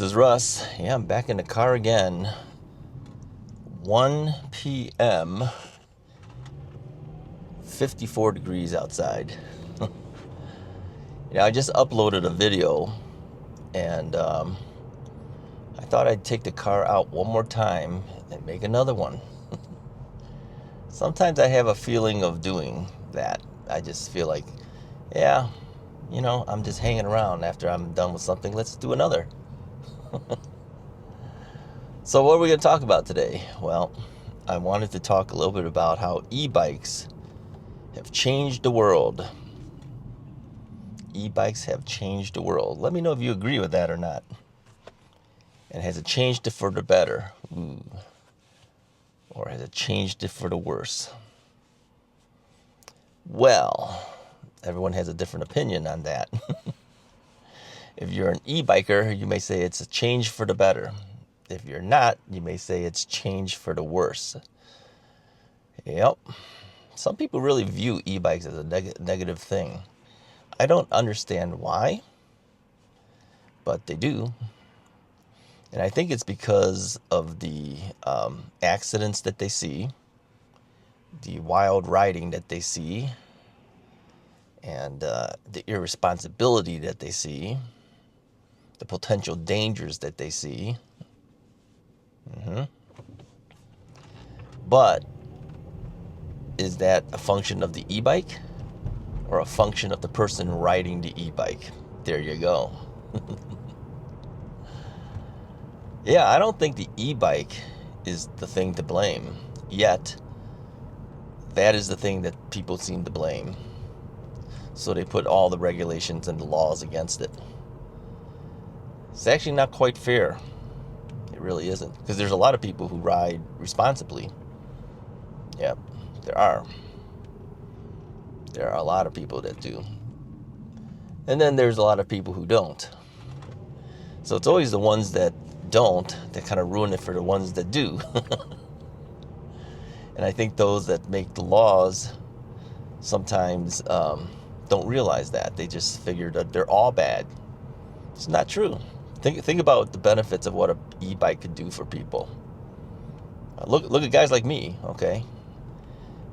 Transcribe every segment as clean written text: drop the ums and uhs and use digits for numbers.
This is Russ. Yeah, I'm back in the car again. 1 p.m. 54 degrees outside. I just uploaded a video and I thought I'd take the car out one more time and make another one. Sometimes I have a feeling of doing that. I just feel like, yeah, I'm just hanging around after I'm done with something. Let's do another. So what are we going to talk about today? Well, I wanted to talk a little bit about how e-bikes have changed the world. E-bikes have changed the world. Let me know if you agree with that or not. And has it changed it for the better? Ooh. Or has it changed it for the worse? Well, everyone has a different opinion on that. If you're an e-biker, you may say it's a change for the better. If you're not, you may say it's change for the worse. Yep. Some people really view e-bikes as a negative thing. I don't understand why, but they do. And I think it's because of the accidents that they see, the wild riding that they see, and the irresponsibility that they see, the potential dangers that they see. But is that a function of the e-bike or a function of the person riding the e-bike? There you go. Yeah, I don't think the e-bike is the thing to blame. Yet, that is the thing that people seem to blame. So they put all the regulations and the laws against it. It's actually not quite fair. It really isn't. Because there's a lot of people who ride responsibly. Yep, there are. There are a lot of people that do. And then there's a lot of people who don't. So it's always the ones that don't that kind of ruin it for the ones that do. And I think those that make the laws sometimes don't realize that. They just figure that they're all bad. It's not true. Think about the benefits of what an e-bike could do for people. Look at guys like me, okay?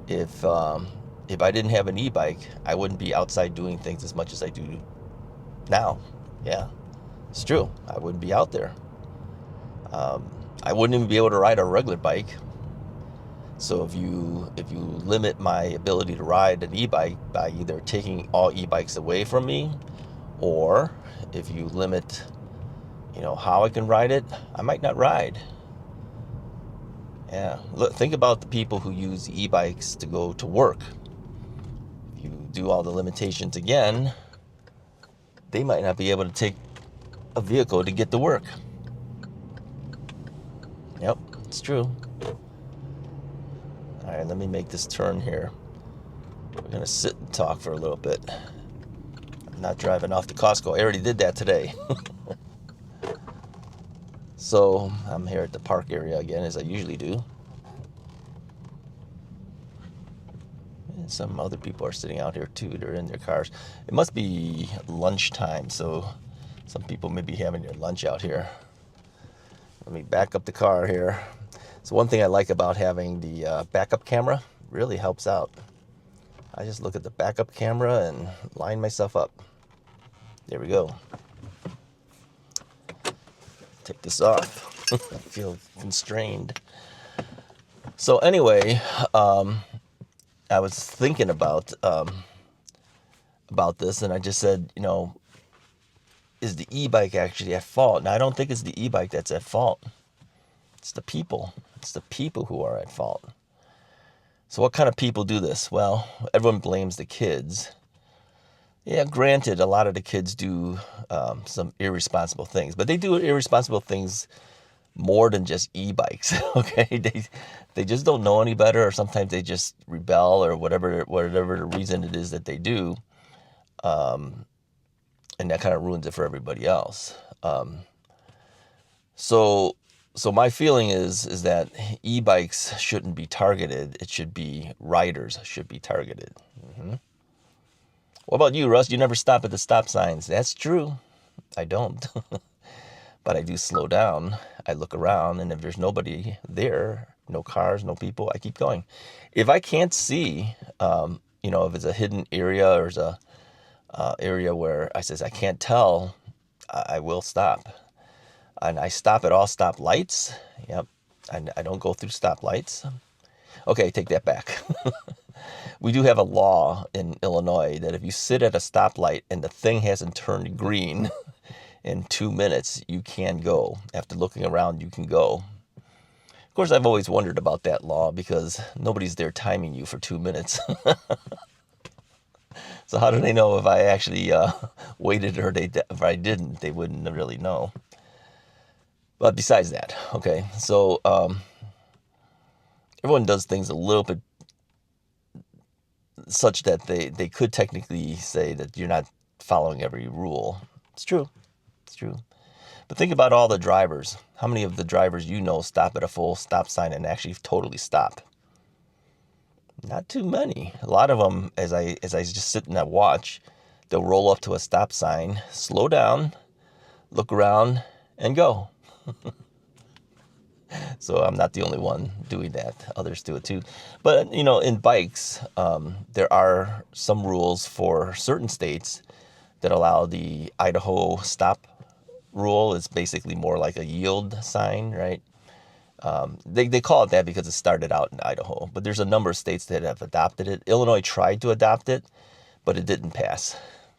If I didn't have an e-bike, I wouldn't be outside doing things as much as I do now. Yeah, it's true. I wouldn't be out there. I wouldn't even be able to ride a regular bike. So if you limit my ability to ride an e-bike by either taking all e-bikes away from me, or if you limit, how I can ride it, I might not ride. Yeah, look, think about the people who use e-bikes to go to work. If you do all the limitations again, they might not be able to take a vehicle to get to work. Yep, it's true. All right, let me make this turn here. We're going to sit and talk for a little bit. I'm not driving off to Costco. I already did that today. So I'm here at the park area again, as I usually do. And some other people are sitting out here too. They're in their cars. It must be lunchtime, so some people may be having their lunch out here. Let me back up the car here. So one thing I like about having the backup camera, really helps out. I just look at the backup camera and line myself up. There we go. Take this off. I feel constrained. So anyway, I was thinking about this, and I just said, is the e-bike actually at fault? Now, I don't think it's the e-bike that's at fault. It's the people. It's the people who are at fault. So what kind of people do this? Well, everyone blames the kids. Yeah, granted, a lot of the kids do some irresponsible things, but they do irresponsible things more than just e-bikes. Okay, they just don't know any better, or sometimes they just rebel, or whatever the reason it is that they do, and that kind of ruins it for everybody else. So my feeling is that e-bikes shouldn't be targeted. It should be riders should be targeted. What about you, Russ? You never stop at the stop signs. That's true. I don't. but I do slow down. I look around, and if there's nobody there, no cars, no people, I keep going. If I can't see, if it's a hidden area or it's a area where I can't tell, I will stop. And I stop at all stop lights. Yep. I don't go through stop lights. Okay, take that back. We do have a law in Illinois that if you sit at a stoplight and the thing hasn't turned green in 2 minutes, you can go. After looking around, you can go. Of course, I've always wondered about that law because nobody's there timing you for 2 minutes. So how do they know if I actually waited or if I didn't? They wouldn't really know. But besides that, okay, so everyone does things a little bit such that they could technically say that you're not following every rule. It's true. It's true. But think about all the drivers. How many of the drivers stop at a full stop sign and actually totally stop? Not too many. A lot of them, as I just sit and I watch, they'll roll up to a stop sign, slow down, look around, and go. So I'm not the only one doing that. Others do it too. But, in bikes, there are some rules for certain states that allow the Idaho stop rule. It's basically more like a yield sign, right? They call it that because it started out in Idaho. But there's a number of states that have adopted it. Illinois tried to adopt it, but it didn't pass.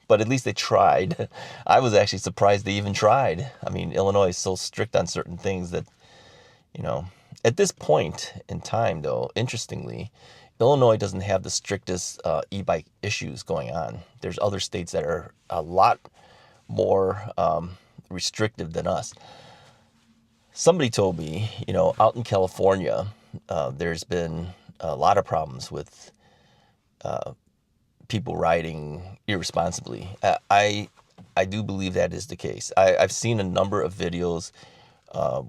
But at least they tried. I was actually surprised they even tried. I mean, Illinois is so strict on certain things that, at this point in time, though, interestingly, Illinois doesn't have the strictest e-bike issues going on. There's other states that are a lot more restrictive than us. Somebody told me, out in California, there's been a lot of problems with people riding irresponsibly. I do believe that is the case. I've seen a number of videos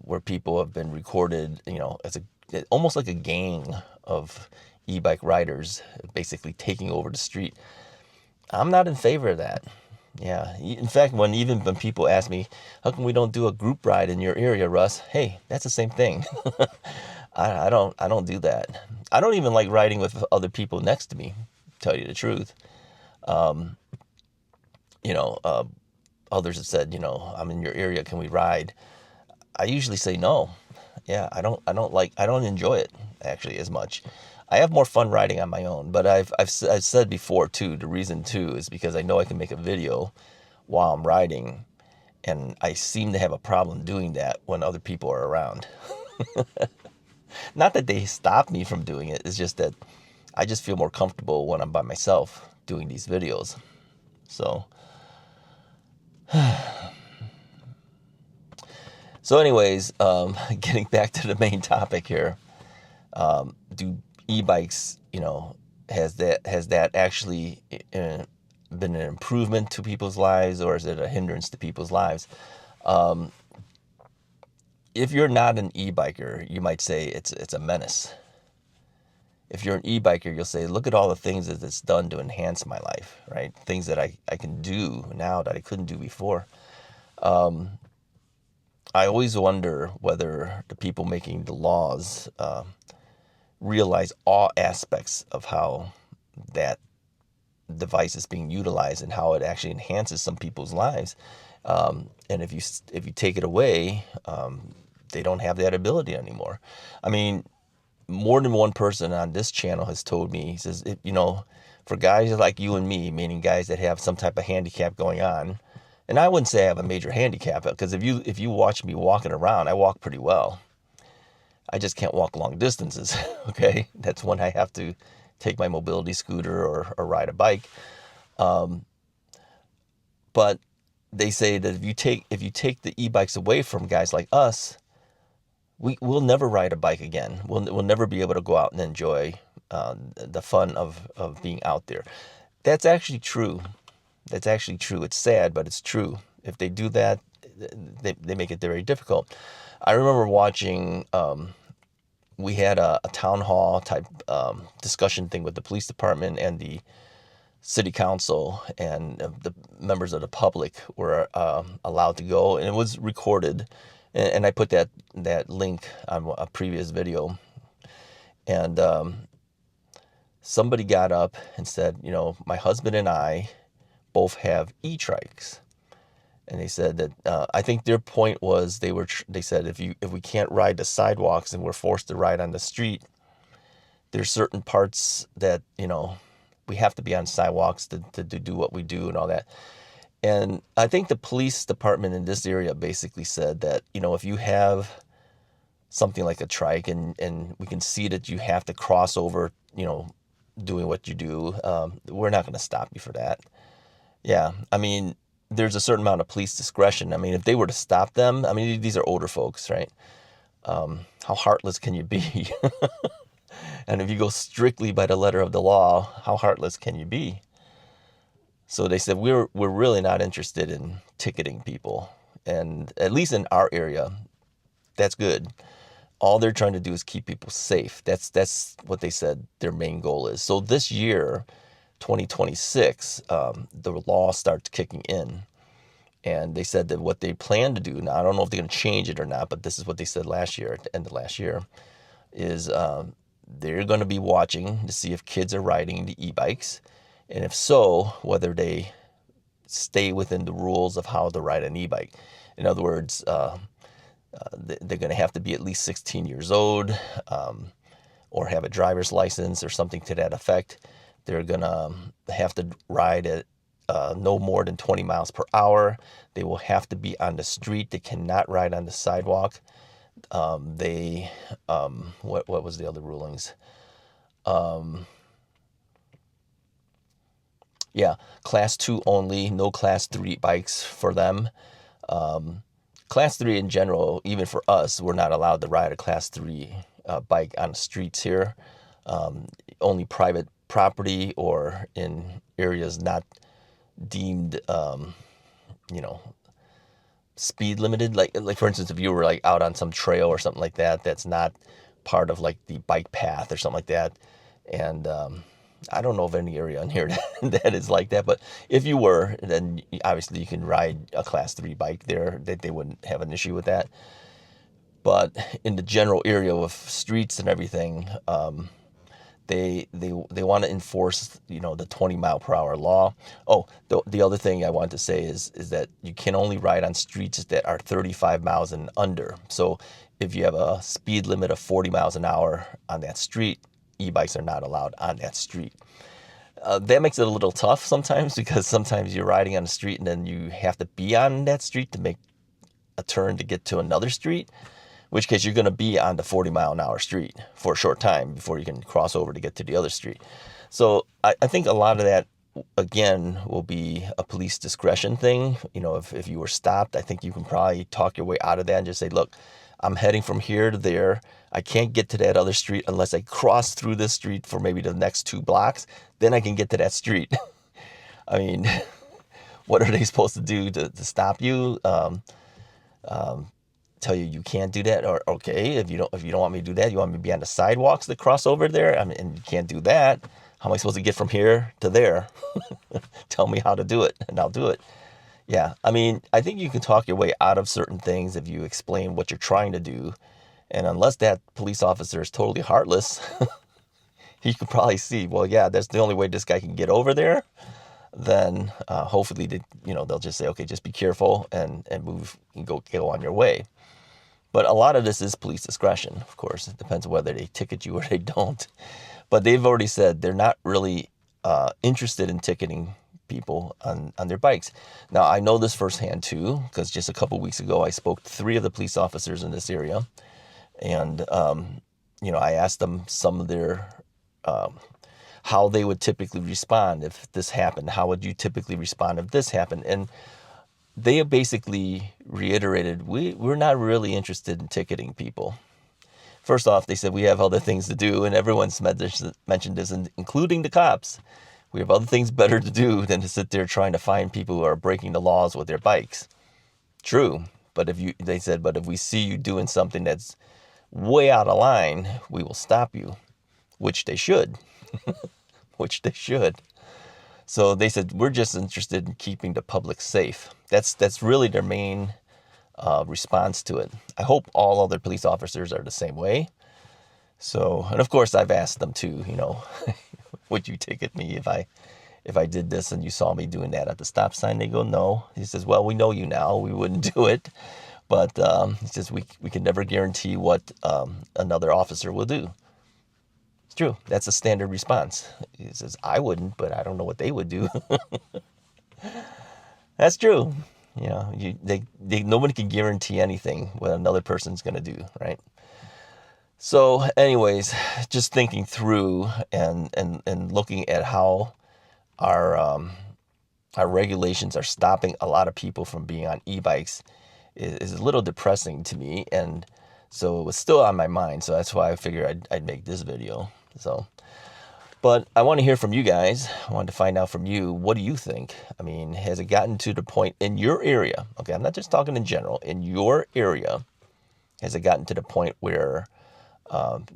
where people have been recorded, as almost like a gang of e-bike riders basically taking over the street. I'm not in favor of that. Yeah. In fact, when people ask me, how come we don't do a group ride in your area, Russ? Hey, that's the same thing. I don't do that. I don't even like riding with other people next to me, to tell you the truth. Others have said, I'm in your area, can we ride? I usually say no. Yeah, I don't enjoy it actually as much. I have more fun riding on my own, but I've said before too, the reason too is because I know I can make a video while I'm riding, and I seem to have a problem doing that when other people are around. Not that they stop me from doing it, it's just that I just feel more comfortable when I'm by myself doing these videos. So anyways, getting back to the main topic here, do e-bikes, has that actually been an improvement to people's lives, or is it a hindrance to people's lives? If you're not an e-biker, you might say it's a menace. If you're an e-biker, you'll say, look at all the things that it's done to enhance my life, right? Things that I can do now that I couldn't do before. I always wonder whether the people making the laws realize all aspects of how that device is being utilized and how it actually enhances some people's lives. And if you take it away, they don't have that ability anymore. I mean, more than one person on this channel has told me, he says, for guys like you and me, meaning guys that have some type of handicap going on, and I wouldn't say I have a major handicap, because if you watch me walking around, I walk pretty well. I just can't walk long distances, okay? That's when I have to take my mobility scooter or ride a bike. But they say that if you take the e-bikes away from guys like us, we'll never ride a bike again. We'll never be able to go out and enjoy the fun of being out there. That's actually true. That's actually true. It's sad, but it's true. If they do that, they make it very difficult. I remember watching, we had a town hall type discussion thing with the police department and the city council and the members of the public were allowed to go, and it was recorded. And I put that link on a previous video. And somebody got up and said, you know, my husband and I both have e-trikes. And they said that I think their point was they said if we can't ride the sidewalks and we're forced to ride on the street, there's certain parts that, you know, we have to be on sidewalks to do what we do and all that. And I think the police department in this area basically said that, you know, if you have something like a trike and we can see that you have to cross over, you know, doing what you do, we're not going to stop you for that. Yeah, I mean, there's a certain amount of police discretion. I mean, if they were to stop them, I mean, these are older folks, right? How heartless can you be? And if you go strictly by the letter of the law, how heartless can you be? So they said, we're really not interested in ticketing people. And at least in our area, that's good. All they're trying to do is keep people safe. That's what they said their main goal is. So this year, 2026, the law starts kicking in. And they said that what they plan to do, now I don't know if they're going to change it or not, but this is what they said last year, at the end of last year, is they're going to be watching to see if kids are riding the e-bikes. And if so, whether they stay within the rules of how to ride an e-bike. In other words, they're going to have to be at least 16 years old, or have a driver's license or something to that effect. They're going to have to ride at no more than 20 miles per hour. They will have to be on the street. They cannot ride on the sidewalk. What was the other rulings? Yeah, class 2 only, no class 3 bikes for them. Class 3 in general, even for us, we're not allowed to ride a class 3 bike on the streets here. Only private property or in areas not deemed, you know, speed limited. Like for instance, if you were like out on some trail or something like that, that's not part of like the bike path or something like that. And I don't know of any area on here that is like that, but if you were, then obviously you can ride a class 3 bike there, that they wouldn't have an issue with that. But in the general area of streets and everything, they want to enforce, you know, the 20 mile per hour law. Oh, the other thing I want to say is that you can only ride on streets that are 35 miles and under. So if you have a speed limit of 40 miles an hour on that street, e-bikes are not allowed on that street. That makes it a little tough sometimes, because sometimes you're riding on the street and then you have to be on that street to make a turn to get to another street, in which case you're going to be on the 40 mile an hour street for a short time before you can cross over to get to the other street. So I think a lot of that, again, will be a police discretion thing. You know, if you were stopped, I think you can probably talk your way out of that and just say, look, I'm heading from here to there. I can't get to that other street unless I cross through this street for maybe the next 2 blocks. Then I can get to that street. I mean, what are they supposed to do to stop you? Tell you can't do that? Or okay, if you don't want me to do that, you want me to be on the sidewalks that cross over there? I mean, and you can't do that. How am I supposed to get from here to there? Tell me how to do it, and I'll do it. Yeah, I mean, I think you can talk your way out of certain things if you explain what you're trying to do. And unless that police officer is totally heartless, he could probably see, well, yeah, that's the only way this guy can get over there. Then hopefully, they'll just say, okay, just be careful and move and go on your way. But a lot of this is police discretion, of course. It depends on whether they ticket you or they don't. But they've already said they're not really interested in ticketing people on their bikes. Now, I know this firsthand too, because just a couple weeks ago, I spoke to 3 of the police officers in this area. And, I asked them some of their, how they would typically respond if this happened. How would you typically respond if this happened? And they have basically reiterated, we're not really interested in ticketing people. First off, they said we have other things to do, and everyone's mentioned this, including the cops. We have other things better to do than to sit there trying to find people who are breaking the laws with their bikes. True, but if we see you doing something that's way out of line, we will stop you, which they should. Which they should. So they said, we're just interested in keeping the public safe. That's really their main response to it. I hope all other police officers are the same way. So, and of course I've asked them too, you know, would you ticket me if I did this and you saw me doing that at the stop sign? They go, no. He says, well, we know you now. We wouldn't do it. But he says, we can never guarantee what another officer will do. It's true. That's a standard response. He says, I wouldn't, but I don't know what they would do. That's true. You know, nobody can guarantee anything what another person's going to do, right? So anyways, just thinking through and looking at how our regulations are stopping a lot of people from being on e-bikes is a little depressing to me. And so it was still on my mind. So that's why I figured I'd make this video. So, but I want to hear from you guys. I wanted to find out from you, what do you think? I mean, has it gotten to the point in your area? Okay, I'm not just talking in general. In your area, has it gotten to the point where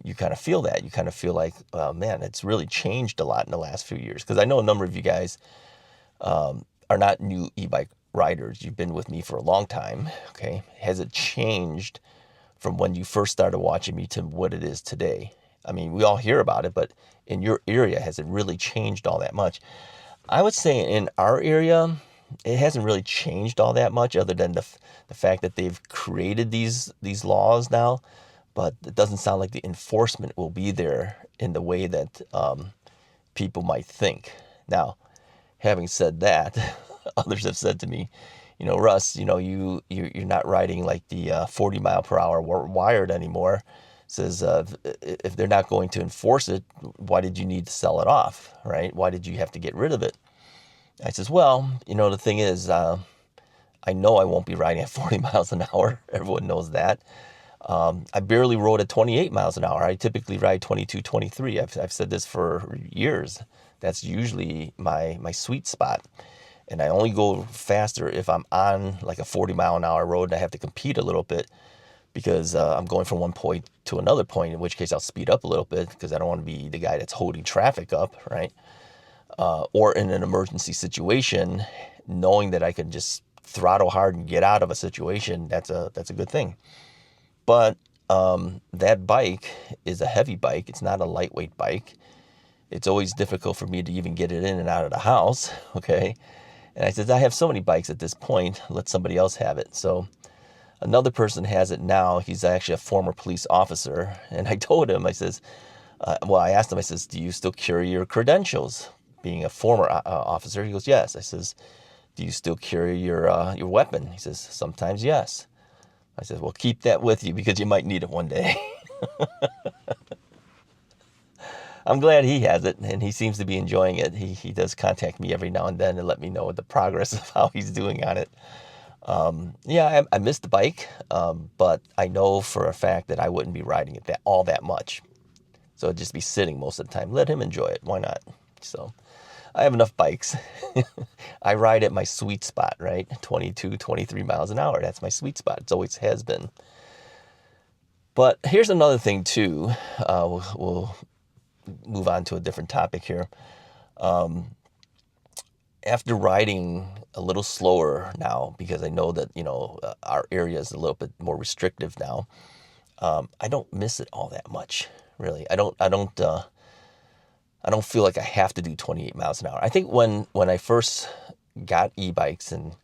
you kind of feel that? You kind of feel like, man, it's really changed a lot in the last few years. Because I know a number of you guys are not new e-bike riders. You've been with me for a long time, okay? Has it changed from when you first started watching me to what it is today? I mean, we all hear about it, but in your area, has it really changed all that much? I would say in our area, it hasn't really changed all that much, other than the fact that they've created these laws now, but it doesn't sound like the enforcement will be there in the way that people might think. Now, having said that, others have said to me, you know, Russ, you know, you're not riding like the 40 mile per hour wired anymore. Says, if they're not going to enforce it, why did you need to sell it off, right? Why did you have to get rid of it? I says, well, you know, the thing is, I know I won't be riding at 40 miles an hour. Everyone knows that. I barely rode at 28 miles an hour. I typically ride 22, 23. I've said this for years. That's usually my sweet spot. And I only go faster if I'm on like a 40 mile an hour road and I have to compete a little bit, because I'm going from one point to another point, in which case I'll speed up a little bit because I don't want to be the guy that's holding traffic up, right? Or in an emergency situation, knowing that I can just throttle hard and get out of a situation, that's a good thing. But that bike is a heavy bike. It's not a lightweight bike. It's always difficult for me to even get it in and out of the house, okay? And I said, I have so many bikes at this point, let somebody else have it. So another person has it now. He's actually a former police officer. And I told him, I says, I asked him, I says, do you still carry your credentials being a former officer? He goes, yes. I says, do you still carry your weapon? He says, sometimes yes. I said, well, keep that with you because you might need it one day. I'm glad he has it, and he seems to be enjoying it. He does contact me every now and then and let me know the progress of how he's doing on it. Yeah, I missed the bike, but I know for a fact that I wouldn't be riding it all that much. So I'd just be sitting most of the time. Let him enjoy it. Why not? So I have enough bikes. I ride at my sweet spot, right? 22, 23 miles an hour. That's my sweet spot. It always has been. But here's another thing, too. We'll move on to a different topic here. After riding a little slower now, because I know that, you know, our area is a little bit more restrictive now, I don't miss it all that much, really. I don't feel like I have to do 28 miles an hour. I think when I first got e-bikes and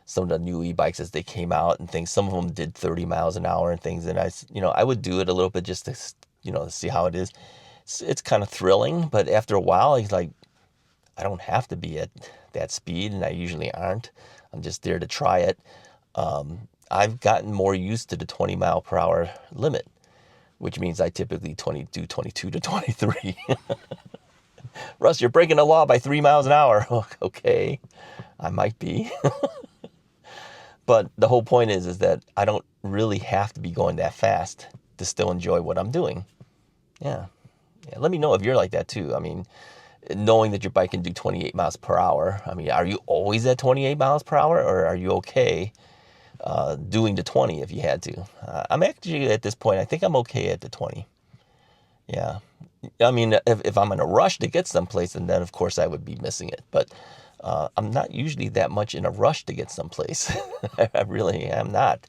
some of the new e-bikes as they came out and things, some of them did 30 miles an hour and things, and I would do it a little bit just to, see how it is. It's kind of thrilling, but after a while, it's like, I don't have to be at that speed, and I usually aren't. I'm just there to try it. I've gotten more used to the 20 mile per hour limit, which means I typically do 22 to 23. Russ, you're breaking the law by 3 miles an hour. Okay, I might be. But the whole point is that I don't really have to be going that fast to still enjoy what I'm doing. Yeah. Let me know if you're like that too. I mean, knowing that your bike can do 28 miles per hour. I mean, are you always at 28 miles per hour, or are you okay doing the 20 if you had to? I'm actually at this point, I think I'm okay at the 20. Yeah. I mean, if I'm in a rush to get someplace, and then of course I would be missing it. But I'm not usually that much in a rush to get someplace. I really am not.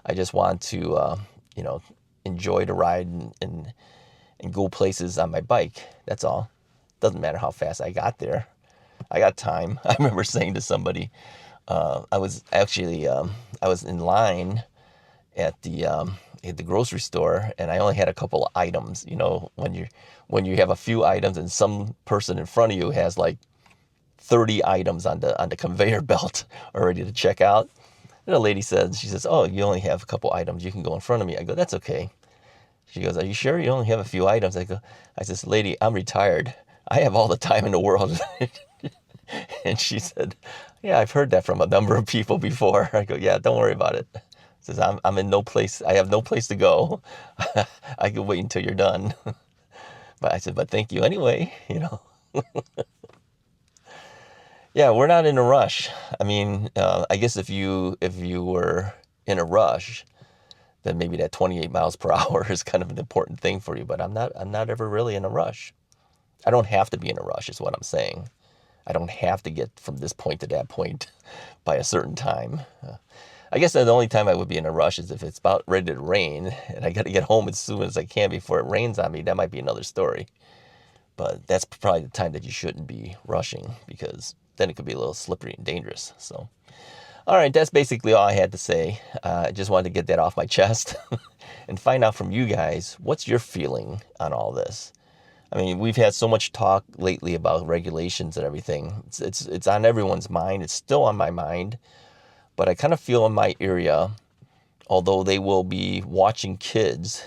I just want to, you know, enjoy the ride and go places on my bike. That's all. Doesn't matter how fast I got there. I got time. I remember saying to somebody, I was actually, I was in line at the grocery store, and I only had a couple of items. You know, when you have a few items and some person in front of you has like 30 items on the conveyor belt already to check out. And a lady says, she says, "Oh, you only have a couple items. You can go in front of me." I go, "That's okay." She goes, "Are you sure you only have a few items?" I says, "Lady, I'm retired. I have all the time in the world." And she said, "Yeah, I've heard that from a number of people before." I go, "Yeah, don't worry about it." Says, I'm in no place. I have no place to go. I can wait until you're done." But I said, "But thank you anyway." You know. Yeah, we're not in a rush. I mean, I guess if you were in a rush, then maybe that 28 miles per hour is kind of an important thing for you. But I'm not ever really in a rush. I don't have to be in a rush, is what I'm saying. I don't have to get from this point to that point by a certain time. I guess the only time I would be in a rush is if it's about ready to rain and I got to get home as soon as I can before it rains on me. That might be another story. But that's probably the time that you shouldn't be rushing, because then it could be a little slippery and dangerous. So, all right, that's basically all I had to say. I just wanted to get that off my chest and find out from you guys, what's your feeling on all this? I mean, we've had so much talk lately about regulations and everything. It's on everyone's mind. It's still on my mind. But I kind of feel in my area, although they will be watching kids,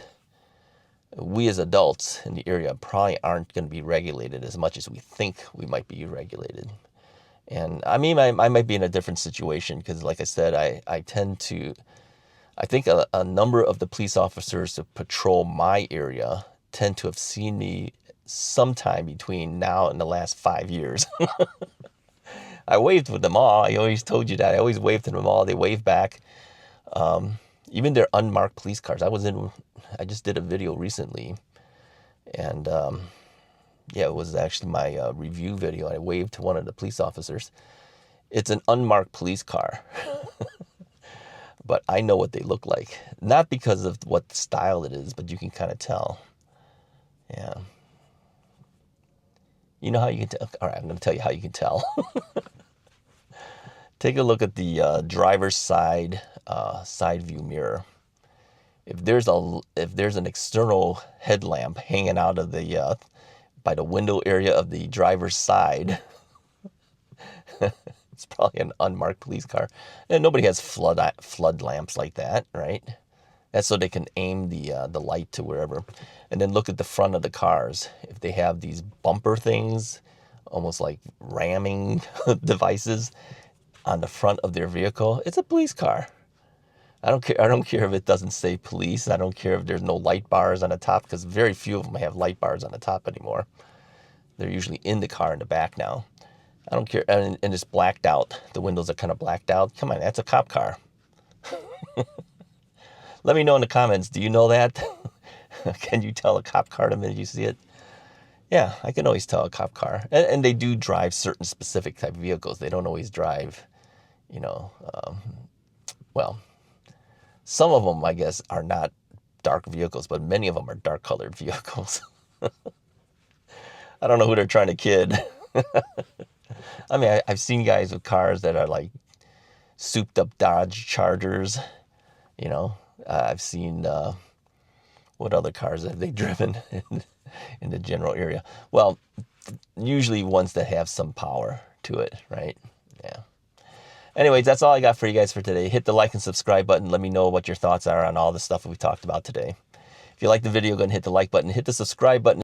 we as adults in the area probably aren't going to be regulated as much as we think we might be regulated. And I mean, I might be in a different situation because, like I said, I think a number of the police officers that patrol my area tend to have seen me sometime between now and the last 5 years. I waved with them all. I always told you that. I always waved to them all. They waved back. Even their unmarked police cars. I just did a video recently, and yeah, it was actually my review video. I waved to one of the police officers. It's an unmarked police car, but I know what they look like. Not because of what style it is, but you can kind of tell. Yeah. You know how you can tell? All right, I'm going to tell you how you can tell. Take a look at the driver's side view mirror. If there's an external headlamp hanging out of the by the window area of the driver's side, it's probably an unmarked police car. And nobody has flood lamps like that, right? That's so they can aim the light to wherever. And then look at the front of the cars. If they have these bumper things, almost like ramming devices on the front of their vehicle, it's a police car. I don't care. I don't care if it doesn't say police. I don't care if there's no light bars on the top, because very few of them have light bars on the top anymore. They're usually in the car in the back now. I don't care. And it's blacked out. The windows are kind of blacked out. Come on, that's a cop car. Let me know in the comments. Do you know that? Can you tell a cop car the minute you see it? Yeah, I can always tell a cop car. And they do drive certain specific type of vehicles. They don't always drive, you know, well, some of them, I guess, are not dark vehicles, but many of them are dark colored vehicles. I don't know who they're trying to kid. I mean, I've seen guys with cars that are like souped up Dodge Chargers, you know. I've seen, what other cars have they driven in the general area? Well, usually ones that have some power to it, right? Yeah. Anyways, that's all I got for you guys for today. Hit the like and subscribe button. Let me know what your thoughts are on all the stuff we talked about today. If you like the video, go ahead and hit the like button. Hit the subscribe button.